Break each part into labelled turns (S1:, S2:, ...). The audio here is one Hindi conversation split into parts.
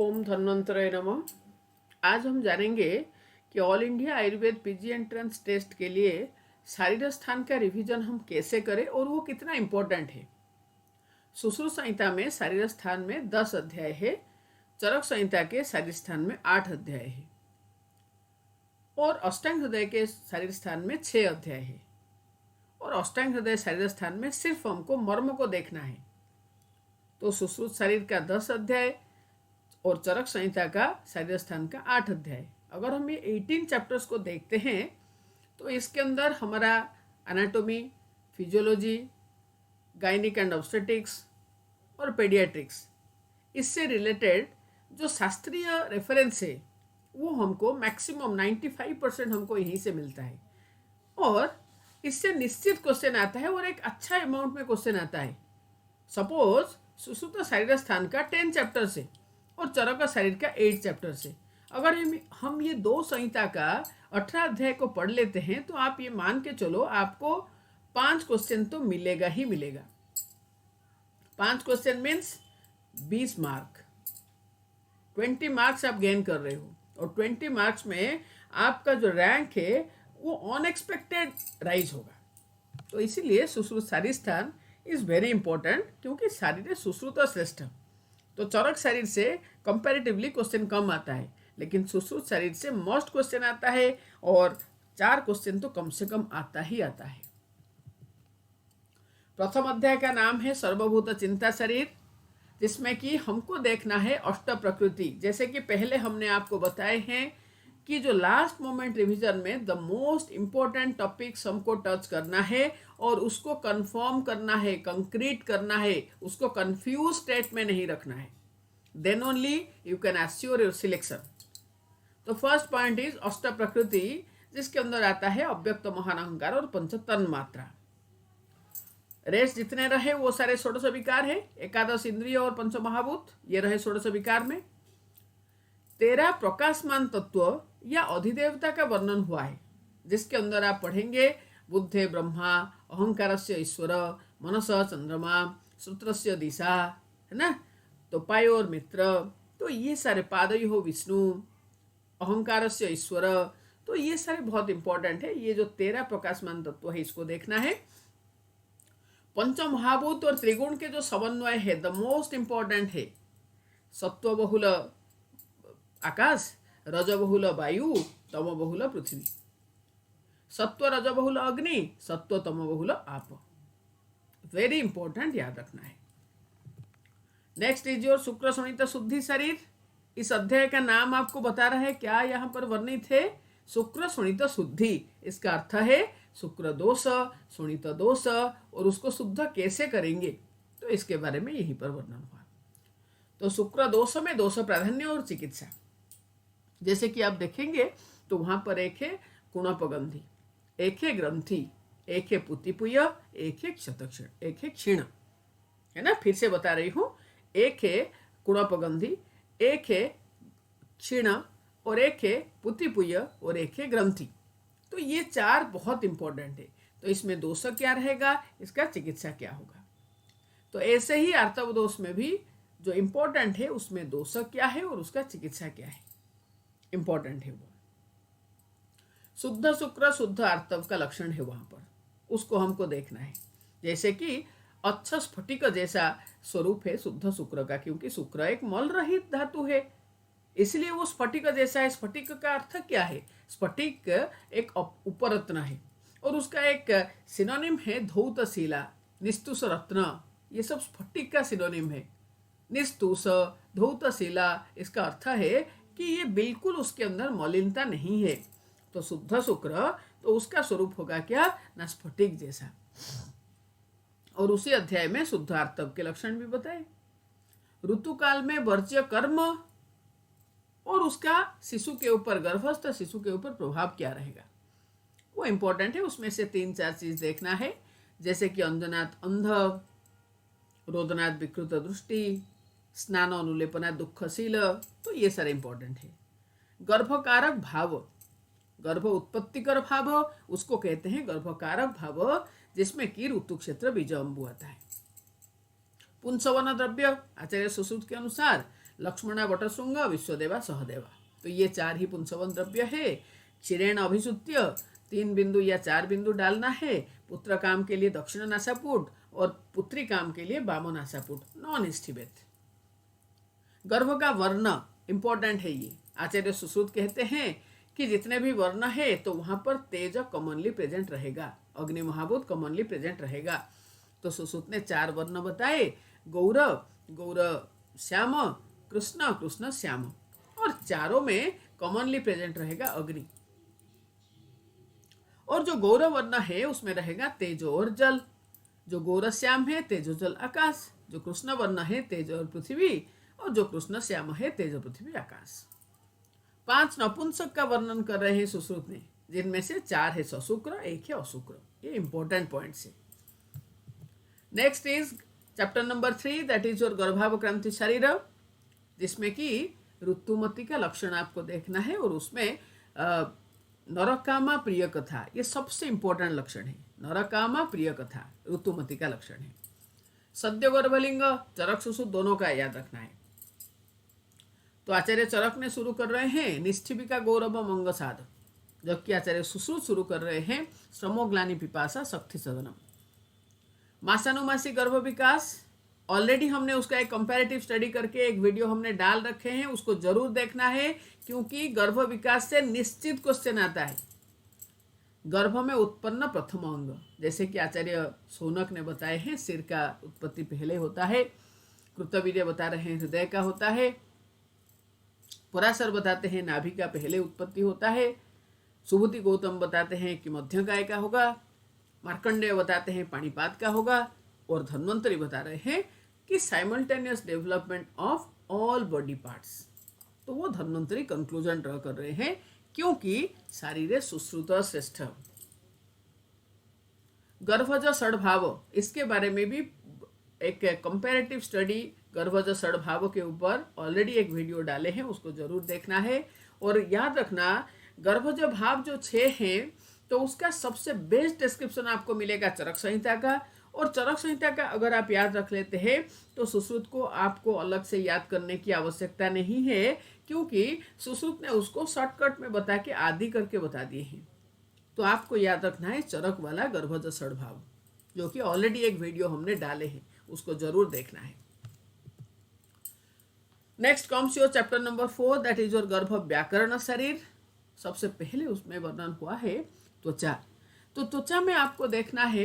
S1: ओम धन्वंतराय नमः। आज हम जानेंगे कि all India Ayurveda PG entrance test के लिए शारीर स्थान का रिवीजन हम कैसे करें और वो कितना इम्पोर्टेंट है। सुश्रुत संहिता में शारीर स्थान में 10 अध्याय है। चरक संहिता के शारीर स्थान में 8 अध्याय है और अष्टांग हृदय के शारीर स्थान में 6 अध्याय है। और अष्टांग हृदय शारीर स्थान में सिर्फ हमको मर्म को देखना है। तो सुश्रुत शरीर का 10 अध्याय और चरक संहिता का शारीर स्थान का 8 अध्याय। अगर हम ये 18 चैप्टर्स को देखते हैं तो इसके अंदर हमारा anatomy, physiology, gynaec and obstetrics और पेडियाट्रिक्स, इससे रिलेटेड जो शास्त्रीय रेफरेंस है वो हमको मैक्सिमम 95% हमको यहीं से मिलता है। और इससे निश्चित क्वेश्चन आता है और एक अच्छा अमाउंट में क्वेश्चन आता है। सपोज सुश्रुत शारीर स्थान का 10 चैप्टर से और चरक शरीर का 8 चैप्टर से अगर हम ये दो संहिता का 18 अध्याय को पढ़ लेते हैं तो आप ये मान के चलो आपको 5 क्वेश्चन तो मिलेगा ही मिलेगा। 5 क्वेश्चन मीन्स 20 मार्क, 20 मार्क्स आप गेन कर रहे हो और 20 मार्क्स में आपका जो रैंक है वो अनएक्सपेक्टेड राइज होगा। तो इसीलिए सुश्रुत शारीर स्थान इज वेरी इंपॉर्टेंट, क्योंकि शारीर सुश्रुत श्रेष्ठ। तो चरक शरीर से कंपैरेटिवली क्वेश्चन कम आता है, लेकिन सुश्रुत शरीर से मोस्ट क्वेश्चन आता है और 4 क्वेश्चन तो कम से कम आता ही आता है। प्रथम अध्याय का नाम है सर्वभूत चिंता शरीर, जिसमें कि हमको देखना है अष्ट प्रकृति। जैसे कि पहले हमने आपको बताए हैं कि जो लास्ट मोमेंट रिवीजन में द मोस्ट इम्पोर्टेंट टॉपिक्स हमको टच करना है और उसको कंफर्म करना है, कंक्रीट करना है, उसको कंफ्यूज स्टेट में नहीं रखना है। Then only you can assure your selection. तो फर्स्ट पॉइंट इज अष्ट प्रकृति, जिसके अंदर आता है अव्यक्त महान अहंकार और पंच तन मात्रा। रेस्ट जितने रहे वो सारे षोडश विकार है, एकादश इंद्रिय और पंच महाभूत ये रहे षोडश विकार में। 13 प्रकाशमान तत्व या अधिदेवता का वर्णन हुआ है, जिसके अंदर आप पढ़ेंगे बुद्धे ब्रह्मा, अहंकारस्य ईश्वर, मनस चंद्रमा, सूत्रस्य दिशा, है ना। तो पायोर मित्र, तो ये सारे पादयो विष्णु, अहंकारस्य ईश्वर, तो ये सारे बहुत इंपॉर्टेंट है। ये जो 13 प्रकाशमान तत्व है इसको देखना है। पंच महाभूत और त्रिगुण के जो समन्वय है द मोस्ट इंपॉर्टेंट है। सत्व बहुल आकाश, रज बहुल वायु, तम बहुल पृथ्वी। सत्व रज बहुल अग्नि, सत्व तम बहुल आप। वेरी इंपॉर्टेंट, याद रखना है। नेक्स्ट इज योर शुक्र शोणित शुद्धि शरीर। इस अध्याय का नाम आपको बता रहा है क्या यहाँ पर वर्णित है, शुक्र शोणित शुद्धि। इसका अर्थ है शुक्र दोष, शोणित दोष और उसको शुद्ध कैसे करेंगे, तो इसके बारे में यहीं पर वर्णन हुआ। तो शुक्र दोष में दोष प्राधान्य और चिकित्सा, जैसे कि आप देखेंगे तो वहां पर एक है कुणपगंधी, एक है ग्रंथि, एक है पुतिपुय, एक है क्षतक्षण, एक है क्षीण, है ना। फिर से बता रही हूं, एक है कुणपगंधी, एक है क्षीण और एक है पुतिपुय और एक है ग्रंथि। तो ये 4 बहुत इंपॉर्टेंट है। तो इसमें दोष क्या रहेगा, इसका चिकित्सा क्या होगा। तो ऐसे ही आर्तव दोष में भी जो इंपॉर्टेंट है उसमें दोष क्या है और उसका चिकित्सा क्या है, इंपॉर्टेंट है वो। शुद्ध शुक्र शुद्ध आर्तव का लक्षण है वहां पर, उसको हमको देखना है। जैसे कि अच्छा स्फटिक जैसा स्वरूप है शुद्ध शुक्र का, क्योंकि शुक्र एक मल रहित धातु है, इसलिए वो स्फटिक जैसा है। स्फटिक का अर्थ क्या है, स्फटिक एक उपरत्न है और उसका एक सिनोनिम है धौत शिला, निस्तुष रत्न, ये सब स्फटिक का सिनोनिम है। निस्तुष, धौत शिला, इसका अर्थ है कि ये बिल्कुल उसके अंदर मलिनता नहीं है। तो शुद्ध शुक्र, तो उसका स्वरूप होगा क्या ना, स्फटिक जैसा। और उसी अध्याय में शुद्ध आर्तव के लक्षण भी बताए। ऋतुकाल में वर्ज्य कर्म और उसका शिशु के ऊपर, गर्भस्थ शिशु के ऊपर प्रभाव क्या रहेगा, वो इंपॉर्टेंट है। उसमें से 3-4 चीज देखना है, जैसे कि अंजनात् अंध, रोदनात् विकृत दृष्टि, स्नान अनुलेपनात् दुखशील, तो ये सारे इंपॉर्टेंट है। गर्भकारक भाव, गर्भ उत्पत्तिकर भाव उसको कहते हैं गर्भकारक भाव, जिसमें कि ऋतु क्षेत्र बीज अम्बु आता है। पुंसवन द्रव्य, आचार्य सुश्रुत के अनुसार लक्ष्मणा वटशृंग विश्वदेवा सहदेवा। तो ये 4 ही पुंसवन द्रव्य है। क्षीरेण अभिसुत्य 3 बिंदु या 4 बिंदु डालना है। पुत्र काम के लिए दक्षिण नासापुट और पुत्री काम के लिए वाम नासापुट, नॉन स्टिबेट। गर्भ का वर्ण इंपॉर्टेंट है। ये आचार्य सुश्रुत कहते हैं कि जितने भी वर्ण है तो वहां पर तेज कॉमनली प्रेजेंट रहेगा, अग्नि महाभूत कॉमनली प्रेजेंट रहेगा। तो सुश्रुत ने 4 वर्ण बताए, गौर, गौर श्याम, कृष्ण, कृष्ण श्याम, और चारों में कॉमनली प्रेजेंट रहेगा अग्नि। और जो गौर वर्ण है उसमें रहेगा तेजो और जल। जो गौर श्याम है तेजो जल आकाश, जो कृष्ण वर्ण है तेज और पृथ्वी, और जो कृष्ण श्याम है तेज पृथ्वी आकाश। 5 नपुंसक का वर्णन कर रहे हैं सुश्रुत ने, जिनमें से 4 है सशुक्र, 1 है अशुक्र। ये इंपॉर्टेंट पॉइंट्स है। Next is chapter number 3, that is your गर्भावक्रांति शरीर, जिसमें कि ऋतुमती का लक्षण आपको देखना है। और उसमें नरकामा प्रिय कथा, ये सबसे इंपॉर्टेंट लक्षण है। नरकामा प्रिय कथा ऋतुमती का लक्षण है। सद्य गर्भलिंग, चरक सुश्रुत दोनों का याद रखना है। तो आचार्य चरक ने शुरू कर रहे हैं निष्ठिबिका गौरव मंगसाद, जबकि आचार्य सुश्रुत शुरू कर रहे हैं श्रमोग्लानि पिपासा शक्ति सदनम। मासानुमासी गर्भ विकास, ऑलरेडी हमने उसका एक कंपैरेटिव स्टडी करके एक वीडियो हमने डाल रखे हैं, उसको जरूर देखना है, क्योंकि गर्भ विकास से निश्चित क्वेश्चन आता है। गर्भ में उत्पन्न प्रथम अंग, जैसे कि आचार्य सोनक ने बताए हैं, सिर का उत्पत्ति पहले होता है। कृतवीर्य बता रहे हैं हृदय का होता है। पराशर बताते हैं नाभि का पहले उत्पत्ति होता है। सुबुति गौतम बताते हैं कि मध्य काय का होगा। मार्कंडेय बताते हैं पाणिपात का होगा। और धन्वंतरी बता रहे हैं कि simultaneous development of all body parts. तो वो धन्वंतरी कंक्लूजन ड्रॉ कर रहे हैं, क्योंकि शारीरे सुश्रुत श्रेष्ठ। गर्भज षड्भाव, इसके बारे में भी एक कंपैरेटिव स्टडी गर्भज षड्भाव के ऊपर ऑलरेडी एक वीडियो डाले हैं, उसको जरूर देखना है। और याद रखना, गर्भज भाव जो 6 हैं, तो उसका सबसे बेस्ट डिस्क्रिप्शन आपको मिलेगा चरक संहिता का। और चरक संहिता का अगर आप याद रख लेते हैं तो सुश्रुत को आपको अलग से याद करने की आवश्यकता नहीं है, क्योंकि सुश्रुत ने उसको शॉर्टकट में बता के आदि करके बता दिए हैं। तो आपको याद रखना है चरक वाला गर्भज षड्भाव, जो कि ऑलरेडी एक वीडियो हमने डाले हैं, उसको जरूर देखना है। Next comes your chapter number 4, that is your गर्भ व्याकरण शरीर। सबसे पहले उसमें वर्णन हुआ है त्वचा। तो त्वचा में आपको देखना है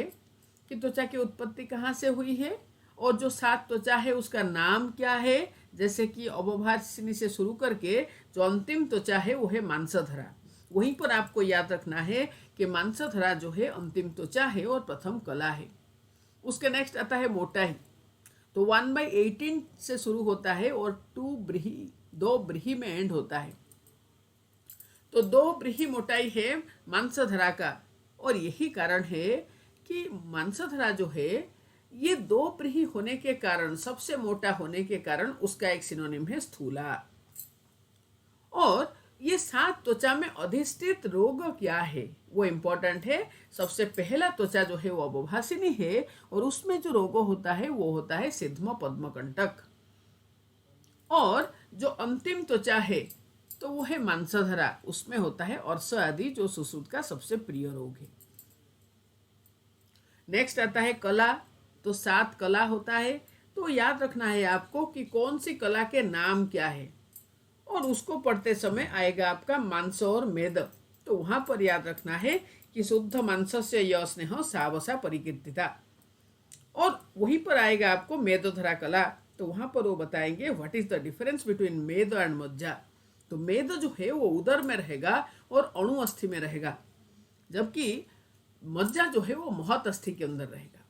S1: कि त्वचा की उत्पत्ति कहाँ से हुई है, और जो 7 त्वचा है उसका नाम क्या है। जैसे कि अवभाषिनी से शुरू करके जो अंतिम त्वचा है वो है मांसधरा। वहीं पर आपको याद रखना है कि मांसधरा जो है अंतिम त्वचा है और प्रथम कला है। उसके नेक्स्ट आता है मोटाई। तो 1/18 से शुरू होता है और 2 ब्रीही में एंड होता है। तो 2 ब्रीही मोटाई है मांसधरा का। और यही कारण है कि मांसधरा जो है ये 2 ब्रीही होने के कारण, सबसे मोटा होने के कारण उसका एक सिनोनिम है स्थूला। और ये 7 त्वचा में अधिष्ठित रोग क्या है वो इम्पोर्टेंट है। सबसे पहला त्वचा जो है वो अवभाषिनी है, और उसमें जो रोग होता है वो होता है सिद्धम पद्मकंटक। और जो अंतिम त्वचा है तो वो है मांसधरा, उसमें होता है अर्श आदि, जो सुश्रुत का सबसे प्रिय रोग है। नेक्स्ट आता है कला। तो 7 कला होता है। तो याद रखना है आपको कि कौन सी कला के नाम क्या है, और उसको पढ़ते समय आएगा आपका मांस और मेद। तो वहां पर याद रखना है कि शुद्ध मांस से य स्नेह सावसा परिकीर्तिता। और वहीं पर आएगा आपको मेदोधरा कला। तो वहां पर वो बताएंगे what is the difference between मेद एंड मज्जा। तो मेद जो है वो उदर में रहेगा और अणु अस्थि में रहेगा, जबकि मज्जा जो है वो महत अस्थि के अंदर रहेगा।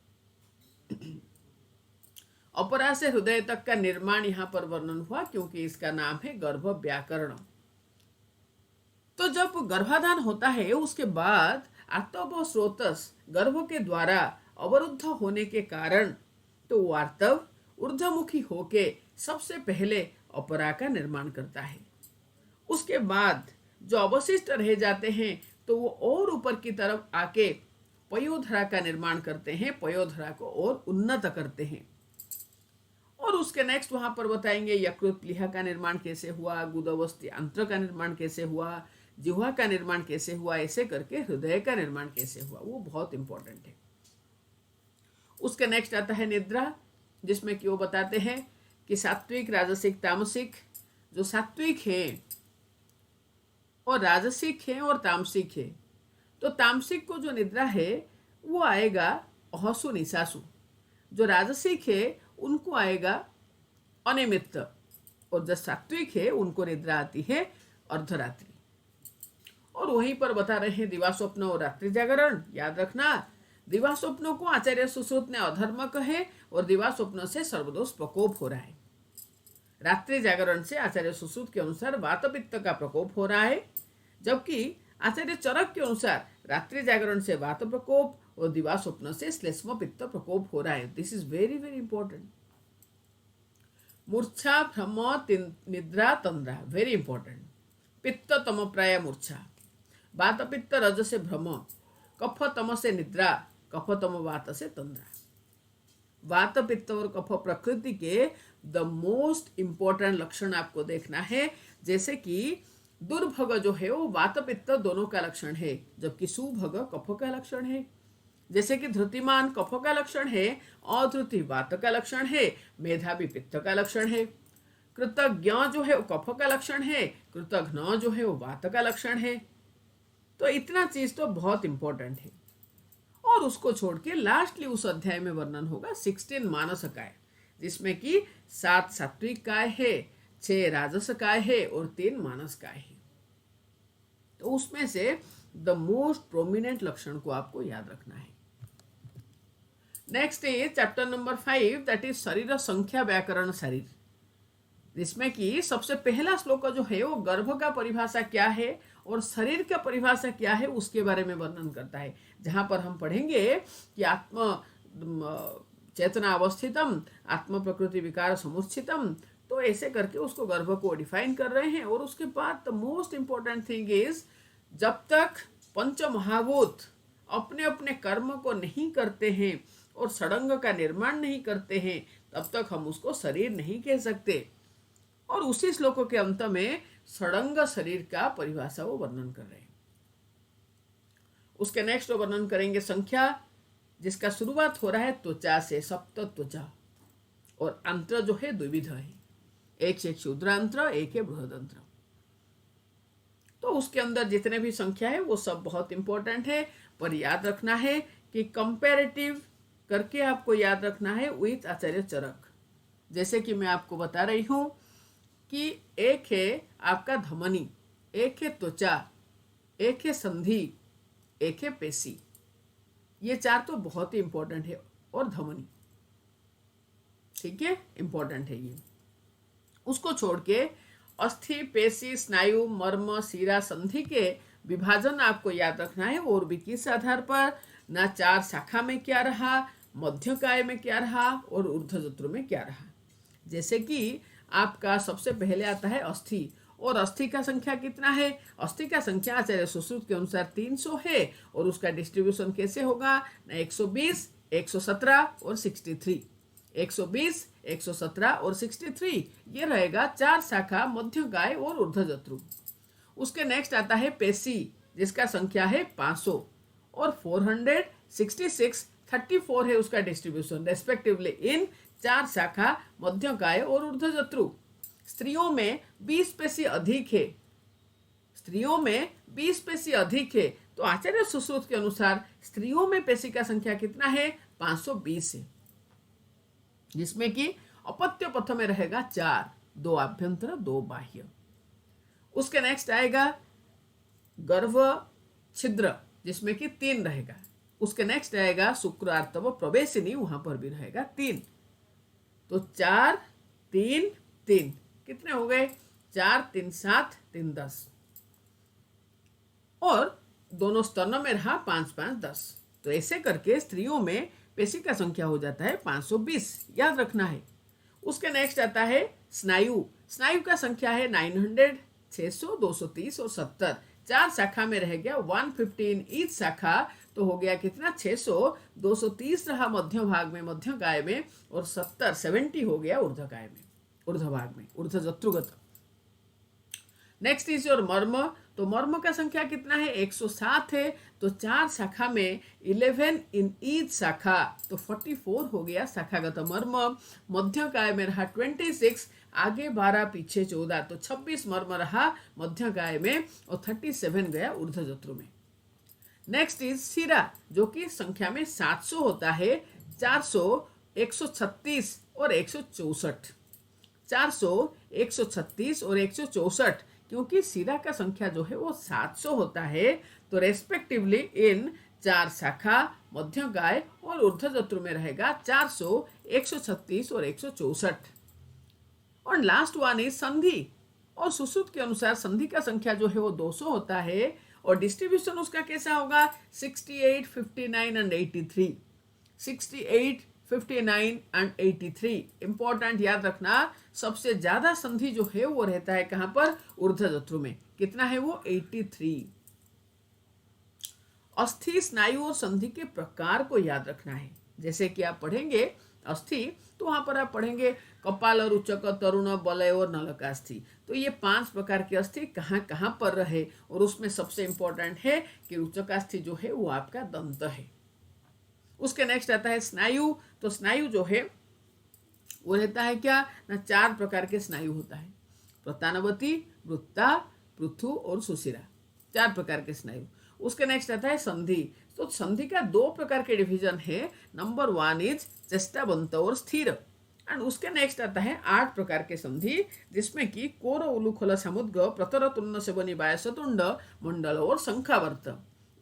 S1: अपरा से हृदय तक का निर्माण यहाँ पर वर्णन हुआ, क्योंकि इसका नाम है गर्भ व्याकरण। तो जब गर्भाधान होता है उसके बाद आर्तव स्रोतस गर्भ के द्वारा अवरुद्ध होने के कारण, तो वो आर्तव ऊर्ध्वमुखी होके सबसे पहले अपरा का निर्माण करता है। उसके बाद जो अवशिष्ट रह जाते हैं तो वो और ऊपर की तरफ आके पयोधरा का निर्माण करते हैं, पयोधरा को और उन्नत करते हैं। और उसके नेक्स्ट वहां पर बताएंगे यकृत प्लीहा का निर्माण कैसे हुआ, गुदवस्थी आंत्र का निर्माण कैसे हुआ, जिह्वा का निर्माण कैसे हुआ, ऐसे करके हृदय का निर्माण कैसे हुआ, वो बहुत इंपॉर्टेंट है। उसके नेक्स्ट आता है निद्रा, जिसमें कि वो बताते हैं कि सात्विक, राजसिक, तामसिक, जो सात्विक है और राजसिक है और तामसिक है, तो तामसिक को जो निद्रा है वो आएगा अहसु निशासु, जो राजसिक है उनको आएगा अनिमित्त, और जो सात्विक है उनको निद्रा आती है अर्धरात्रि। और वहीं पर बता रहे हैं दिवा स्वप्न और रात्रि जागरण। याद रखना, दिवा स्वप्नों को आचार्य सुश्रुत ने अधर्म कहे और दिवा स्वप्न से सर्वदोष प्रकोप हो रहा है। रात्रि जागरण से आचार्य सुश्रुत के अनुसार वात पित्त का प्रकोप हो रहा है, जबकि आचार्य चरक के अनुसार रात्रि जागरण से वात प्रकोप और दिवा स्वप्न से श्लेष्म पित्त प्रकोप हो रहा है। This is very very important. मूर्छा, भ्रम, निद्रा, तंद्रा, वेरी इंपॉर्टेंट। पित्त तम प्राय मूर्छा, वात पित्त रज से भ्रम, कफ तम से निद्रा, कफ तम वात से तंद्रा। वात पित्त और कफ प्रकृति के द मोस्ट इंपॉर्टेंट लक्षण आपको देखना है। जैसे कि दुर्भग जो है वो वात पित्त दोनों का लक्षण है, जबकि सुभग कफ का लक्षण है। जैसे कि धृतिमान कफ का लक्षण है, अधृति वात का लक्षण है, मेधावी पित्त का लक्षण है। कृतज्ञ जो है वो कफ का लक्षण है, कृतघ्न जो है वो वात का लक्षण है। तो इतना चीज तो बहुत इंपॉर्टेंट है। और उसको छोड़ के लास्टली उस अध्याय में वर्णन होगा 16 मानस काय, जिसमें कि 7 सात्विक काय है, 6 राजस काय है और 3 मानस काय है। तो उसमें से द मोस्ट प्रोमिनेंट लक्षण को आपको याद रखना है। Next is chapter number 5, that is शरीर संख्या व्याकरण शरीर, जिसमें कि सबसे पहला श्लोक जो है वो गर्भ का परिभाषा क्या है और शरीर का परिभाषा क्या है उसके बारे में वर्णन करता है। जहां पर हम पढ़ेंगे कि आत्म चेतना अवस्थितम, आत्म प्रकृति विकार समुचितम, तो ऐसे करके उसको गर्भ को डिफाइन कर रहे हैं। और उसके बाद the most important thing is, जब तक पंच महाभूत अपने अपने कर्म को नहीं करते हैं और षडंग का निर्माण नहीं करते हैं, तब तक हम उसको शरीर नहीं कह सकते। और उसी श्लोकों के अंत में षडंग शरीर का परिभाषा वो वर्णन कर रहे हैं। उसके नेक्स्ट वो वर्णन करेंगे संख्या, जिसका शुरुआत हो रहा है त्वचा से, सप्त त्वचा, और अंत्र जो है द्विविध है, एक से क्षुद्रांत्र, एक है बृहदंत्र। तो उसके अंदर जितने भी संख्या है वो सब बहुत इंपॉर्टेंट है, पर याद रखना है कि कंपैरेटिव करके आपको याद रखना है विथ आचार्य चरक। जैसे कि मैं आपको बता रही हूं कि एक है आपका धमनी, एक है त्वचा, एक है संधि, एक है पेशी। ये 4 तो बहुत ही इंपॉर्टेंट है, और धमनी, ठीक है, इंपॉर्टेंट है ये। उसको छोड़ के अस्थि, पेशी, स्नायु, मर्म, शिरा, संधि के विभाजन आपको याद रखना है, और भी किस आधार पर, ना 4 शाखा में क्या रहा, मध्यकाय में क्या रहा और ऊर्ध्वजत्रु में क्या रहा। जैसे कि आपका सबसे पहले आता है अस्थि, और अस्थि का संख्या कितना है, अस्थि का संख्या आचार्य सुश्रुत के अनुसार 300 है, और उसका डिस्ट्रीब्यूशन कैसे होगा, 120, 117 और 63। 120, 117 और 63 ये रहेगा 4 शाखा, मध्यकाय और ऊर्ध्वजत्रु। उसके नेक्स्ट आता है पेशी, जिसका संख्या है 500 और 466, 34 है उसका डिस्ट्रीब्यूशन रेस्पेक्टिवली इन 4 शाखा, मध्यकाय और ऊर्ध्वजत्रु। स्त्रियों में 20 पेशी अधिक है, स्त्रियों में 20 पेशी अधिक है, तो आचार्य सुश्रुत के अनुसार स्त्रियों में पेशी का संख्या कितना है, 520 है, जिसमें कि अपत्य पथ में रहेगा 4, 2 आभ्यंतर 2 बाह्य। उसके नेक्स्ट आएगा गर्भ छिद्र, जिसमें कि 3 रहेगा। उसके नेक्स्ट आएगा शुक्र आर्तव प्रवेशिनी, वहां पर भी रहेगा 3। तो 4, 3, 3 कितने हो गए, 4, 3, 7, 3, 10, और दोनों स्तनों में रहा 5, 5, 10। तो ऐसे करके स्त्रियों में पेशी का संख्या हो जाता है 520, याद रखना है। उसके नेक्स्ट आता है स्नायु, स्नायु का संख्या है 900, 600, 230 और 70। 4 शाखा में रह गया 115 ईच शाखा, तो हो गया कितना 600, 230 रहा मध्य भाग में, मध्य काय में, और 70 हो गया ऊर्ध्वकाय में, ऊर्ध्व भाग में, ऊर्ध्वजत्रुगत। नेक्स्ट इज योर मर्म। तो मर्म का संख्या कितना है 107 है, तो 4 शाखा में 11 इन ईच शाखा, तो 44 हो गया शाखागत मर्म। मध्य काय में रहा 26, आगे 12 पीछे 14, तो 26 मर्म रहा मध्य काय में, और 37 गया ऊर्ध्वजत्रु में। नेक्स्ट इज शिरा, जो कि संख्या में 700 होता है, 400, 136 और 164, 400, 136 और 164, क्योंकि शिरा का संख्या जो है वो 700 होता है, तो रेस्पेक्टिवली इन 4 शाखा, मध्य काय और ऊर्ध्वजत्रु में रहेगा 400, 136 और 164। और लास्ट वन इज संधि, और सुश्रुत के अनुसार संधि का संख्या जो है वो 200 होता है, और डिस्ट्रीब्यूशन उसका कैसा होगा 68, 59 एंड 83, 68, 59 एंड 83। इंपॉर्टेंट याद रखना, सबसे ज्यादा संधि जो है वो रहता है कहां पर, ऊर्ध्वजत्रु में। कितना है वो 83। अस्थि, स्नायु और संधि के प्रकार को याद रखना है। जैसे कि आप पढ़ेंगे अस्थि, तो वहां पर आप पढ़ेंगे कपाल, रुचक, तरुण, बलय और नलकास्थि। तो ये 5 प्रकार की अस्थि कहाँ कहाँ पर रहे, और उसमें सबसे इंपॉर्टेंट है कि रुचकास्थि जो है वो आपका दंत है। उसके नेक्स्ट आता है स्नायु। तो स्नायु जो है वो रहता है क्या ना, 4 प्रकार के स्नायु होता है, प्रतानवती, वृत्ता, पृथु और सुशिरा, 4 प्रकार के स्नायु। उसके नेक्स्ट आता है संधि। तो संधि का 2 प्रकार के डिवीजन है, नंबर 1 इज चेष्टाबंत और स्थिर, एंड उसके नेक्स्ट आता है 8 प्रकार के संधि, जिसमें कि कोर, उलूखल, समुद्र, प्रतर, तुन्न, सेवनी, बायसतुंड, मंडल और शंखावर्त।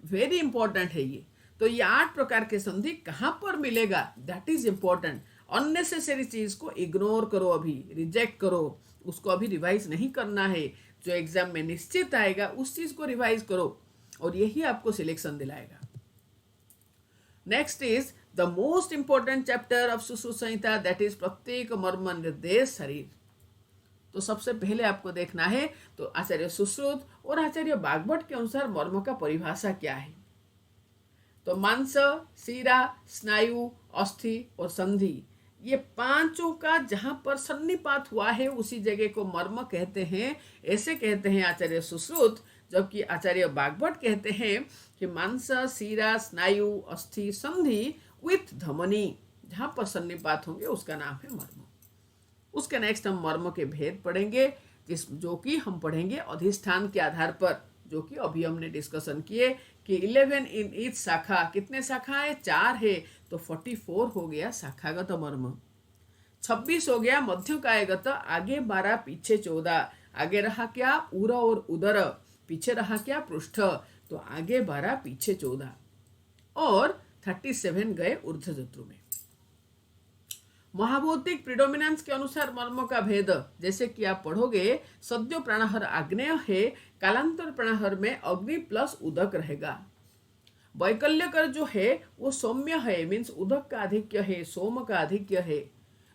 S1: वेरी इंपॉर्टेंट है ये। तो ये 8 प्रकार के संधि कहाँ पर मिलेगा, दैट इज इंपॉर्टेंट। अननेसेसरी चीज को इग्नोर करो, अभी रिजेक्ट करो, उसको अभी रिवाइज नहीं करना है। जो एग्जाम में निश्चित आएगा उस चीज को रिवाइज करो, और यही आपको सिलेक्शन दिलाएगा। Next is the most important chapter of Sushruta Samhita, that is प्रत्येक मर्म निर्देश शरीर। तो सबसे पहले आपको देखना है तो आचार्य सुश्रुत और आचार्य बागभट्ट के अनुसार मर्म का परिभाषा क्या है। तो मांस, शिरा, स्नायु, अस्थि और संधि, ये 5 का जहां पर सन्निपात हुआ है उसी जगह को मर्म कहते हैं, ऐसे कहते हैं आचार्य सुश्रुत। जबकि आचार्य बागभट्ट कहते हैं कि मांस, शिरा, स्नायु, अस्थि, संधि विथ धमनी, जहां पर सन्निपात होंगे उसका नाम है मर्म। उसके नेक्स्ट हम मर्म के भेद पढ़ेंगे, जो कि हम पढ़ेंगे अधिष्ठान के आधार पर, जो कि अभी हमने डिस्कशन किए कि 11 इन ईच शाखा, कितने शाखा है 4 है, तो 44 हो गया शाखागत मर्म। 26 हो गया मध्य कायगत, आगे 12 पीछे 14, आगे रहा क्या उर और उदर, पीछे रहा क्या पृष्ठ, तो आगे 12 पीछे 14, और 37 गए ऊर्ध्वजत्रु में। महाभौतिक प्रिडोमिनेंस के अनुसार मर्म का भेद, जैसे कि आप पढ़ोगे सद्यो प्राणहर आग्नेय है, कालांतर प्राणहर में अग्नि प्लस उदक रहेगा। वैकल्यकर जो है वो सौम्य है, मीन्स उदक का आधिक्य है, सोम का आधिक्य है।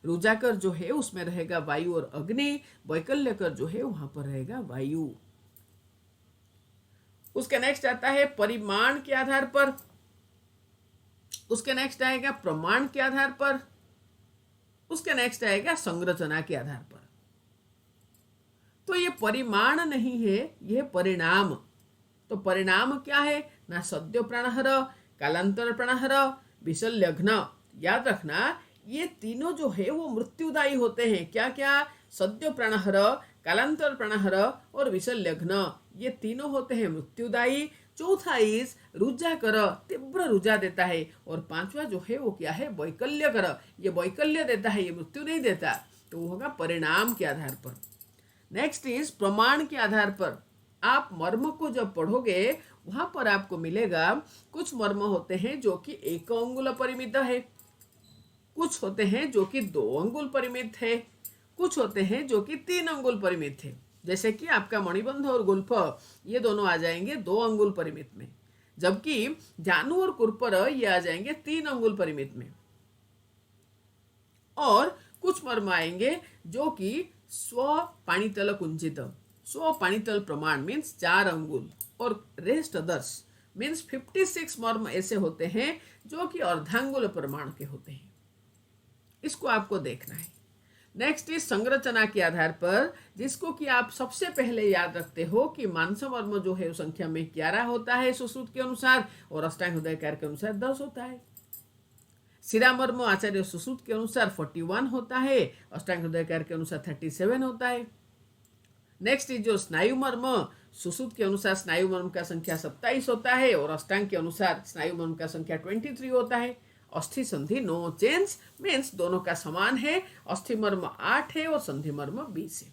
S1: रुजाकर जो है उसमें रहेगा वायु और अग्नि, वैकल्यकर जो है वहां पर रहेगा वायु। उसके नेक्स्ट आता है परिमाण के आधार पर, उसके नेक्स्ट आएगा प्रमाण के आधार पर, उसके नेक्स्ट आएगा संरचना के आधार पर। तो ये परिमाण नहीं है, ये परिणाम। तो परिणाम क्या है ना, सद्यो प्राणहर, कालांतर प्राणहर, विशल्यघ्न। याद रखना ये तीनों जो है वो मृत्युदायी होते हैं। क्या क्या, सद्यो प्राणहर, कालांतर प्राणहर और विशल्यघ्न, ये तीनों होते हैं मृत्युदायी। चौथा इज रुजाकर, तीव्र रुजा देता है, और 5वां जो है वो क्या है वैकल्यकर, ये वैकल्य देता है, ये मृत्यु नहीं देता। तो वो होगा परिणाम के आधार पर। नेक्स्ट इज प्रमाण के आधार पर। आप मर्म को जब पढ़ोगे वहां पर आपको मिलेगा कुछ मर्म होते हैं जो कि 1 अंगुल परिमित है, कुछ होते हैं जो कि 2 अंगुल परिमित है, कुछ होते हैं जो कि 3 अंगुल परिमित है। जैसे कि आपका मणिबंध और गुल्फ, ये दोनों आ जाएंगे 2 अंगुल परिमित में, जबकि जानु और कुरपर ये आ जाएंगे 3 अंगुल परिमित में। और कुछ मर्म आएंगे जो कि स्व पाणितल कुंजित, स्व पाणितल प्रमाण मीन्स 4 अंगुल, और रेस्ट अदर्स मीन्स 56 मर्म ऐसे होते हैं जो कि अर्धांगुल प्रमाण के होते हैं। इसको आपको देखना है। नेक्स्ट इज संरचना के आधार पर, जिसको कि आप सबसे पहले याद रखते हो कि मांसमर्म जो है संख्या में 11 होता है सुश्रुत के अनुसार, और अष्टांग हृदयकार के अनुसार 10 होता है। शिरामर्म आचार्य सुश्रुत के अनुसार 41 होता है, अष्टांग हृदयकार के अनुसार 37 होता है। नेक्स्ट इज जो स्नायु मर्म, सुश्रुत के अनुसार स्नायु मर्म का संख्या 27 होता है, और अष्टांग के अनुसार स्नायु मर्म का संख्या 23 होता है। अस्थि संधि नो चेंज, मीन्स दोनों का समान है। अस्थि मर्म 8 है और संधि मर्म 20 है।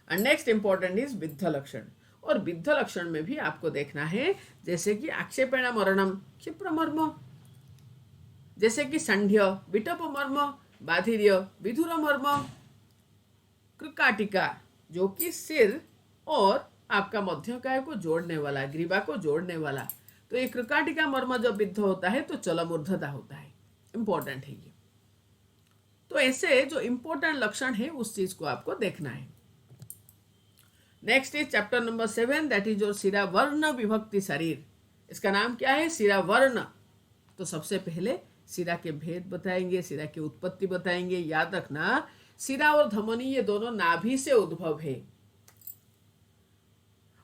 S1: एंड नेक्स्ट इंपॉर्टेंट इज विद्ध लक्षण, और विद्ध लक्षण में भी आपको देखना है, जैसे कि आक्षेपेण मरणम क्षिप्र मर्म, जैसे कि संध्य विटप मर्म, बाधिर्य विधुर मर्म, कृकाटिका जो कि सिर और आपका मध्यकाय को जोड़ने वाला, ग्रीवा को जोड़ने वाला, तो ये कृकाटिका मर्म जब विद्ध होता है तो चलमूर्धता होता है। इंपॉर्टेंट है ये। तो ऐसे जो इंपॉर्टेंट लक्षण है उस चीज को आपको देखना है। Next is chapter number 7, that is जो शिरा वर्ण विभक्ति शरीर। इसका नाम क्या है? शिरा वर्ण। तो सबसे पहले शिरा के भेद बताएंगे, शिरा की उत्पत्ति बताएंगे। याद रखना, शिरा और धमनी ये दोनों नाभि से उद्भव है,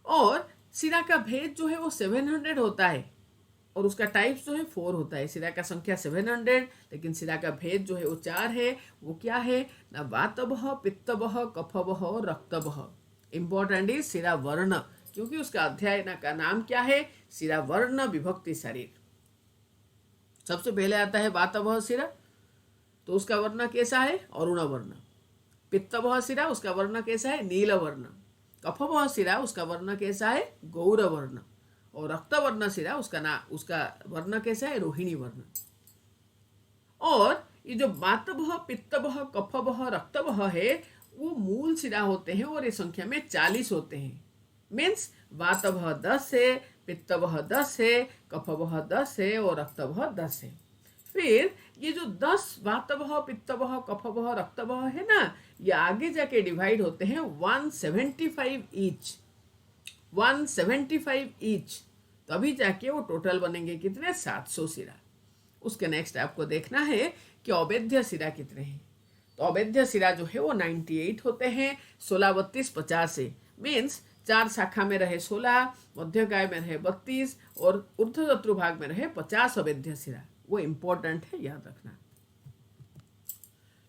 S1: और शिरा का भेद जो है वो 700 होता है, और उसका टाइप्स जो है 4 होता है। शिरा का संख्या 700, लेकिन शिरा का भेद जो है वो 4 है। वो क्या है ना? वातवः, पित्तवः, कफवः और रक्तवः। इंपॉर्टेंट इज शिरा वर्ण, क्योंकि उसका अध्याय का नाम क्या है? शिरा वर्ण विभक्ति शरीर। सबसे पहले आता है वातवः शिरा, तो उसका वर्ण कैसा है? अरुण वर्ण। पित्तवः शिरा, उसका वर्ण कैसा है? नील वर्ण। कफवः शिरा, उसका वर्ण कैसा है? गौर वर्ण। और रक्तवर्ण शिरा, उसका वर्ण कैसा है? रोहिणी वर्ण। और ये जो वातवः, पित्तवः, कफवः, रक्तवः है, वो मूल शिरा होते हैं, और ये संख्या में 40 होते हैं। मीन्स वातवः 10 है, पित्तवः 10 है, कफवः 10 है और रक्तवः 10 है। फिर ये जो 10 वातवः, पित्तवः, कफवः, रक्तवः है ना, ये आगे जाके डिवाइड होते हैं 175 ईच, 175 ईच। तभी जाके वो टोटल बनेंगे कितने? 700 शिरा। उसके नेक्स्ट आपको देखना है कि अवैध शिरा कितने हैं। तो अवैध शिरा जो है वो 98 होते हैं। 16, 32, 50 है। मीन्स 4 शाखा में रहे 16, मध्यकाय में रहे 32 और ऊर्ध्वशत्रु भाग में रहे 50 अवैध शिरा। वो इंपॉर्टेंट है, याद रखना।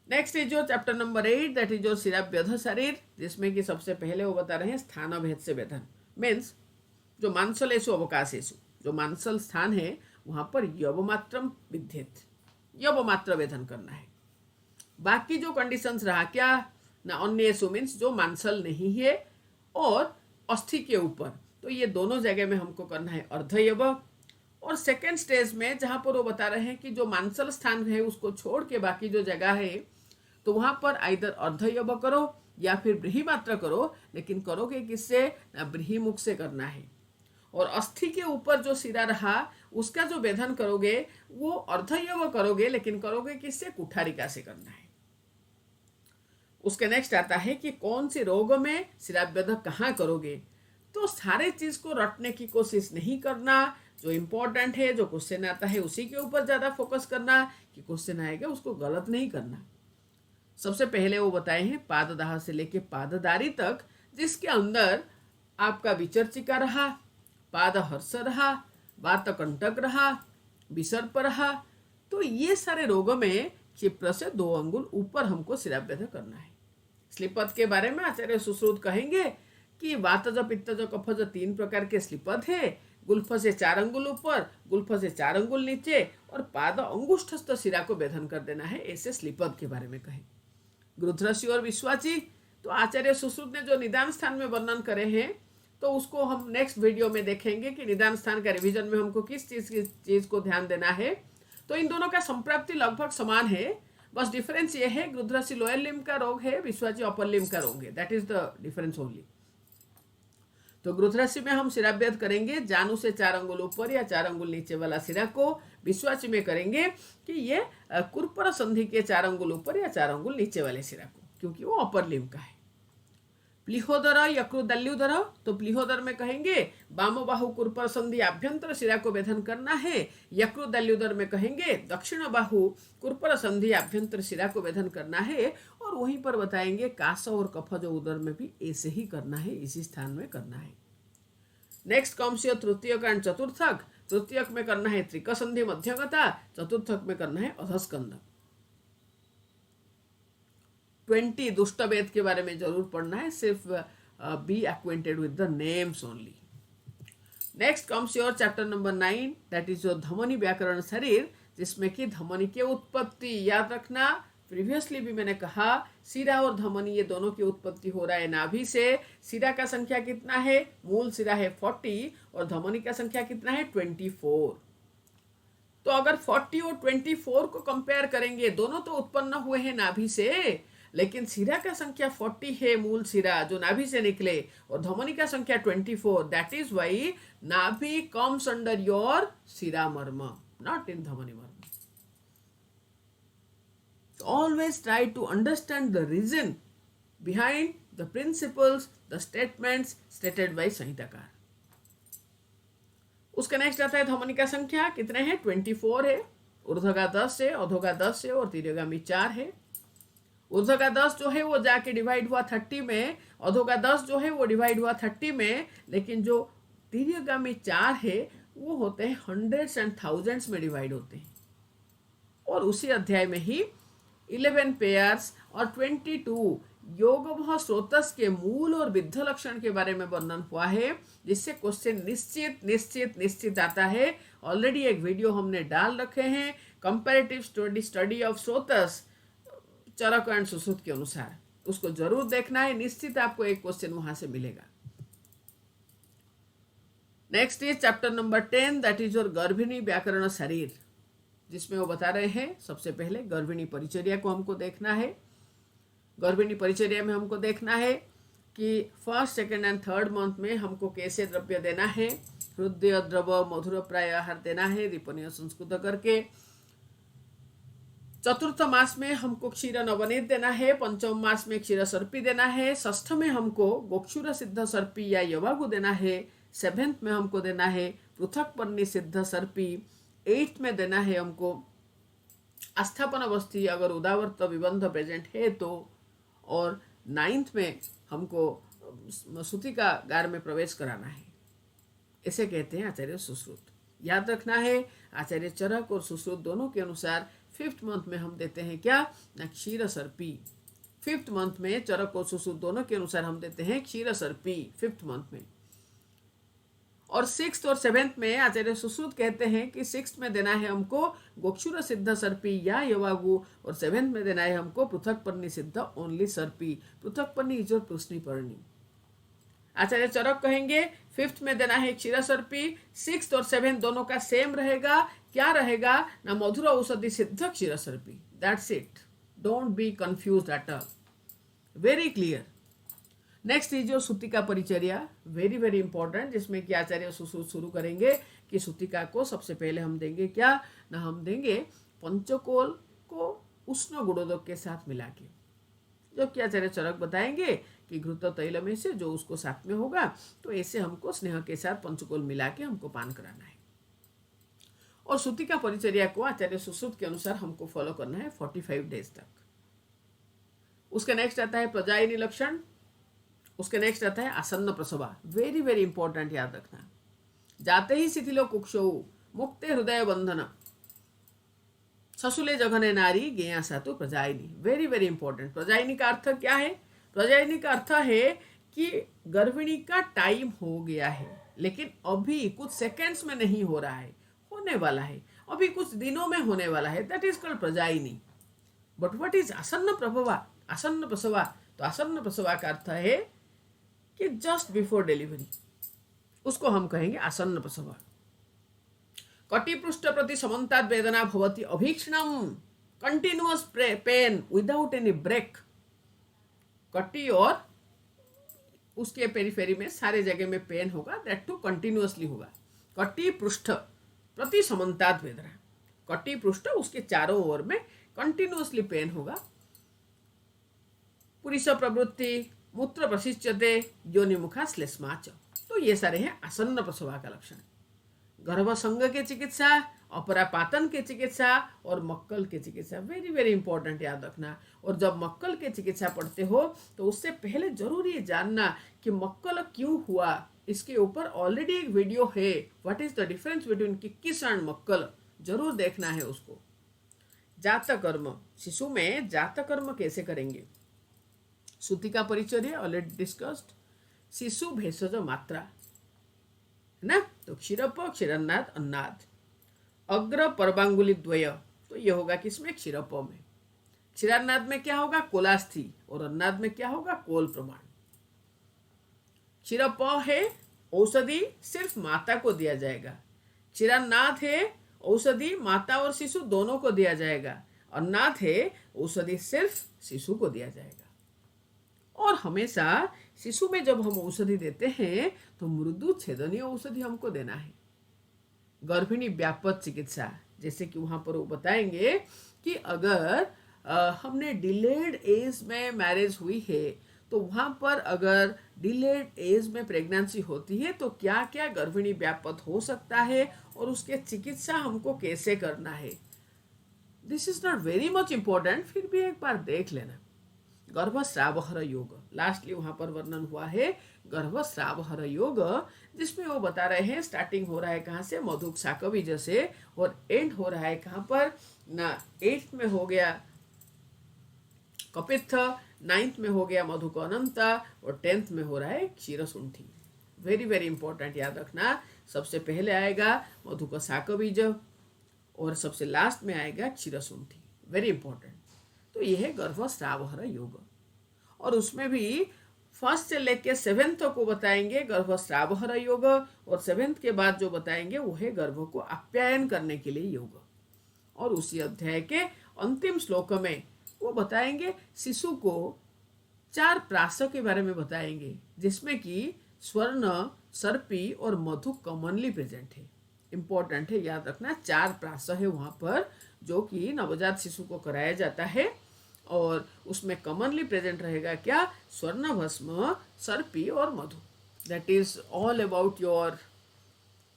S1: नेक्स्ट इज जो चैप्टर नंबर 8, दैट इज जो शिराव्यध शरीर, जिसमें कि सबसे पहले वो बता रहे हैं स्थान भेद से वेधन। मीन्स जो मांसलेशु अवकाशेशु, जो मांसल स्थान है वहां पर यवमात्रम विद्येत, यवमात्र वेधन करना है। बाकी जो कंडीशंस रहा क्या ना, अन्येषु मीन्स जो मांसल नहीं है और अस्थि के ऊपर, तो ये दोनों जगह में हमको करना है अर्धयव। और सेकेंड स्टेज में जहां पर वो बता रहे हैं कि जो मांसल स्थान है उसको छोड़ के बाकी जो जगह है, तो वहां पर आइदर अर्धयव करो या फिर ब्रीहिमात्र करो, लेकिन करोगे किससे ना? ब्रीहिमुख से करना है। और अस्थि के ऊपर जो शिरा रहा उसका जो वेधन करोगे वो अर्धयव करोगे, लेकिन करोगे किससे? कुठारिका से करना है। उसके नेक्स्ट आता है कि कौन से रोग में शिराव्यध कहाँ करोगे। तो सारे चीज को रटने की कोशिश नहीं करना, जो इम्पोर्टेंट है, जो क्वेश्चन आता है उसी के ऊपर ज्यादा फोकस करना, कि क्वेश्चन आएगा उसको गलत नहीं करना। सबसे पहले वो बताए हैं पाददाह से लेके पाददारी तक, जिसके अंदर आपका विचर्चिका रहा, पादहर्ष रहा, वातकंटक रहा, विसर्प रहा, तो ये सारे रोगों में क्षिप्र से 2 अंगुल ऊपर हमको शिराव्यध करना है। स्लीपद के बारे में आचार्य सुश्रुत कहेंगे कि वातज, पित्तज, कफज 3 प्रकार के स्लीपद है। गुल्फ से 4 अंगुल ऊपर, गुल्फ से 4 अंगुल नीचे, और पाद अंगुष्ठस्थ शिरा को वेधन कर देना है। ऐसे स्लीपद के बारे में कहे गृध्रसी और विश्वाची। तो आचार्य सुश्रुत ने जो निदान स्थान में वर्णन करे हैं, तो उसको हम नेक्स्ट वीडियो में देखेंगे कि निदान स्थान का रिवीजन में हमको किस चीज को ध्यान देना है। तो इन दोनों का संप्राप्ति लगभग समान है, बस डिफरेंस ये है गृध्रसी लोअर लिम्ब का रोग है, विश्वाची अपर लिम्ब का रोग है। That is the difference only. तो गृध्रसी में हम शिराव्यध करेंगे जानु से 4 अंगुल ऊपर या 4 अंगुल नीचे वाला शिरा को। विश्वाची में करेंगे कि ये कुरपर संधि के 4 अंगुल ऊपर या 4 अंगुल नीचे वाले शिरा को, क्योंकि वो अपर लिम्ब का है। प्लीहोदर यकृदल्युदर, तो प्लीहोदर में कहेंगे वाम बाहु कुरपर संधि आभ्यंतर शिरा को वेधन करना है। यकृदल्युदर में कहेंगे दक्षिण बाहु कुरपर संधि आभ्यंतर शिरा को वेधन करना है। और वहीं पर बताएंगे कास और कफ जो उदर में भी ऐसे ही करना है, इसी स्थान में करना है। नेक्स्ट कम्स योर तृतीयक एंड चतुर्थक। तृतीयक में करना है त्रिक संधि मध्यगता, चतुर्थक में करना है अधस्कंद। 20 दुष्ट वेद के बारे में जरूर पढ़ना है, सिर्फ be acquainted with the names only. Next comes your chapter number 9, that is your धमनी व्याकरण शरीर, जिसमें कि धमनी के उत्पत्ति याद रखना। प्रीवियसली भी मैंने कहा सिरा और धमनी ये दोनों की उत्पत्ति हो रहा है नाभि से। सिरा का संख्या कितना है? मूल सिरा है 40 और धमनी का संख्या कितना है? 24। तो अगर 40 और 24 को कंपेयर करेंगे, दोनों तो उत्पन्न हुए हैं नाभि से, लेकिन सिरा का संख्या 40 है मूल सिरा जो नाभि से निकले, और धमनी का संख्या 24। दैट इज वाई नाभि कम्स अंडर योर सिरा मर्म, नॉट इन धमनी मर्म। Always try to understand the reason behind the principles, the statements stated by संहिताकार। उसका नेक्स्ट आता है धमनी का संख्या कितने हैं? 24 है। ऊर्ध्वगा 10 है, अधोगा 10 है और तिर्यगामी 4 है। ऊर्ध्वगा 10 जो है वो जाके डिवाइड हुआ 30 में, अधोगा 10 जो है वो डिवाइड हुआ 30 में, लेकिन जो तिर्यगामी 4 है वो होते हैं हंड्रेड्स एंड थाउजेंड्स में डिवाइड होते हैं। और उसी अध्याय में ही 11 पेयर्स और 22 योगभः स्रोतस के मूल और विद्ध लक्षण के बारे में वर्णन हुआ है, जिससे क्वेश्चन निश्चित निश्चित निश्चित आता है। ऑलरेडी एक वीडियो हमने डाल रखे हैं, कंपैरेटिव स्टडी ऑफ स्रोतस चरक एंड सुश्रुत के अनुसार, उसको जरूर देखना है, निश्चित आपको एक क्वेश्चन वहां से मिलेगा। Next is chapter number 10, that is your गर्भिणी व्याकरण शरीर, जिसमें वो बता रहे हैं सबसे पहले गर्भिणी परिचर्या को हमको देखना है। गर्भिणी परिचर्या में हमको देखना है कि first, second and third month में हमको कैसे द्रव्य देना है। हृदय द्रव मधुर प्राय आहार देना है रिपनीय संस्कृत करके। चतुर्थ मास में हमको क्षीर नवनीत देना है। पंचम मास में क्षीर सर्पी देना है। षष्ठ में हमको गोक्षुर सिद्ध सर्पी या यवागु देना है। सेवेंथ में हमको देना है पृथक पर्णी सिद्ध सर्पी। 8th में देना है हमको आस्थापन अवस्थी अगर उदावर्त विबंध प्रेजेंट है तो। और 9th में हमको सूतिका गार में प्रवेश कराना है। इसे कहते हैं आचार्य सुश्रुत। याद रखना है आचार्य चरक और सुश्रुत दोनों के अनुसार 5th मंथ में हम देते हैं क्या ना क्षीर सर्पी। 5th मंथ में चरक और सुश्रुत दोनों के अनुसार हम देते हैं क्षीर सर्पी 5th मंथ में। और 6th और 7th में आचार्य सुश्रुत कहते हैं कि 6th में देना है हमको गोक्षुर सिद्ध सर्पी या यवागु, और 7th में देना है हमको पृथक पर्णी सिद्ध ओनली सर्पी। पृथक पर्णी इज और पृष्णी पर्णी। आचार्य चरक कहेंगे 5th में देना है क्षीर सर्पी। 6th और 7th दोनों का सेम रहेगा। क्या रहेगा ना मधुर औषधि सिद्ध क्षीर सर्पी। That's it, don't be confused at all, very clear. Next is जो सूतिका परिचर्या, वेरी वेरी इंपॉर्टेंट, जिसमें कि आचार्य सुश्रुत शुरू करेंगे कि सूतिका को सबसे पहले हम देंगे क्या ना हम देंगे पंचकोल को उष्ण गुणोदक के साथ मिला के, जबकि आचार्य चरक बताएंगे कि घृत तैल में से जो उसको साथ में होगा, तो ऐसे हमको स्नेह के साथ पंचकोल मिला के हमको पान कराना है। और सूतिका परिचर्या को आचार्य सुश्रुत के अनुसार हमको फॉलो करना है 45 डेज तक। उसके नेक्स्ट आता है प्रजायनी लक्षण। उसके नेक्स्ट आता है आसन्न प्रसवा, वेरी वेरी इंपॉर्टेंट, याद रखना। जाते ही शिथिलो कुक्षौ मुक्ते हृदय बंधन ससुले जघने नारी गेया सातु प्रजायनी, वेरी वेरी इंपॉर्टेंट। प्रजायनी का अर्थ क्या है? प्रजायनी का अर्थ है कि गर्भिणी का टाइम हो गया है, लेकिन अभी कुछ सेकेंड्स में नहीं हो रहा है, होने वाला है, अभी कुछ दिनों में होने वाला है, दैट इज कॉल्ड प्रजायनी। बट व्हाट इज आसन्न प्रभवा? आसन्न प्रसवा, तो आसन्न प्रसवा का अर्थ है कि जस्ट बिफोर डिलीवरी, उसको हम कहेंगे आसन्न प्रसव। कटिपृष्ठ प्रति समन्तात् वेदना भवति अभीक्ष्णम, continuous pain without any break. कटी और उसके पेरीफेरी में सारे जगह में पेन होगा, दैट टू कंटिन्यूअसली होगा। कटिपृष्ठ प्रति समन्तात् वेदना, कटिपृष्ठ उसके चारों ओर में कंटिन्यूअसली पेन होगा। पुरुष प्रवृत्ति मूत्र प्रशिच्यते योनिमुखा श्लेष्मा च। तो ये सारे हैं आसन्न प्रसवा का लक्षण। गर्भसंग के चिकित्सा, अपरापातन के चिकित्सा और मक्कल के चिकित्सा, वेरी वेरी इंपॉर्टेंट, याद रखना। और जब मक्कल के चिकित्सा पढ़ते हो तो उससे पहले जरूर ये जानना कि मक्कल क्यों हुआ। इसके ऊपर ऑलरेडी एक वीडियो है, what is the difference between किक्किस एंड मक्कल, जरूर देखना है उसको। जातकर्म, शिशु में जातकर्म कैसे करेंगे? श्रुति का परिचय ऑलरेडी डिस्कस्ड। शिशु भेषज मात्रा है ना, तो क्षीरप, क्षीरन्नाद, अन्नाद। अग्र पर्वांगुली द्वय, तो ये होगा किसमें? क्षीरप में। क्षीरान्नाद में क्या होगा? कोलास्थि, और अन्नाद में क्या होगा? कोल प्रमाण। क्षीरप है औषधि सिर्फ माता को दिया जाएगा। क्षीरान्नाद है औषधि माता और शिशु दोनों को दिया जाएगा। अन्नाद है औषधि सिर्फ शिशु को दिया जाएगा। और हमेशा शिशु में जब हम औषधि देते हैं तो मृदु छेदनीय औषधि हमको देना है। गर्भिणी व्यापक चिकित्सा, जैसे कि वहां पर वो बताएंगे कि अगर हमने डिलेड एज में मैरिज हुई है तो वहां पर अगर डिलेड एज में प्रेगनेंसी होती है तो क्या क्या गर्भिणी व्यापक हो सकता है और उसके चिकित्सा हमको कैसे करना है। This is not very much important, फिर भी एक बार देख लेना। गर्भस्रावहर योग, लास्टली वहां पर वर्णन हुआ है गर्भस्रावहर योग, जिसमें वो बता रहे हैं स्टार्टिंग हो रहा है कहाँ से? मधुक शाकबीज से, और एंड हो रहा है कहाँ पर ना? 8th में हो गया कपित्थ, 9th में हो गया मधुक अनंत, और 10th में हो रहा है क्षीरसुंठी। वेरी वेरी इंपॉर्टेंट, याद रखना। सबसे पहले आएगा मधुक शाकबीज और सबसे लास्ट में आएगा क्षीरसुंठी, वेरी इंपॉर्टेंट। तो यह है गर्भस्रावहर योग। और उसमें भी 1st से लेके 7th को बताएंगे गर्भस्रावहर योग, और 7th के बाद जो बताएंगे वो है गर्भ को आप्यायन करने के लिए योग। और उसी अध्याय के अंतिम श्लोक में वो बताएंगे शिशु को 4 प्रास के बारे में बताएंगे, जिसमें कि स्वर्ण, सर्पी और मधु कॉमनली प्रेजेंट है। इंपॉर्टेंट है, याद रखना। 4 प्रास है वहां पर जो कि नवजात शिशु को कराया जाता है, और उसमें कॉमनली प्रेजेंट रहेगा क्या? स्वर्ण भस्म, सर्पी और मधु। That is all about your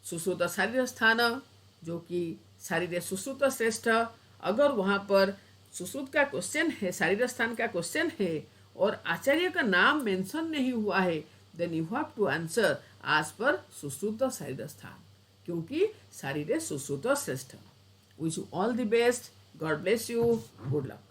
S1: Sushruta शारीर स्थान, जो कि शारीर सुश्रुत श्रेष्ठ। अगर वहां पर सुश्रुत का क्वेश्चन है, शारीर स्थान का क्वेश्चन है और आचार्य का नाम मेंशन नहीं हुआ है, then you have to answer आज पर सुश्रुत शारीर स्थान, क्योंकि शारीर सुश्रुत श्रेष्ठ। Wish you all the best, God bless you, good luck.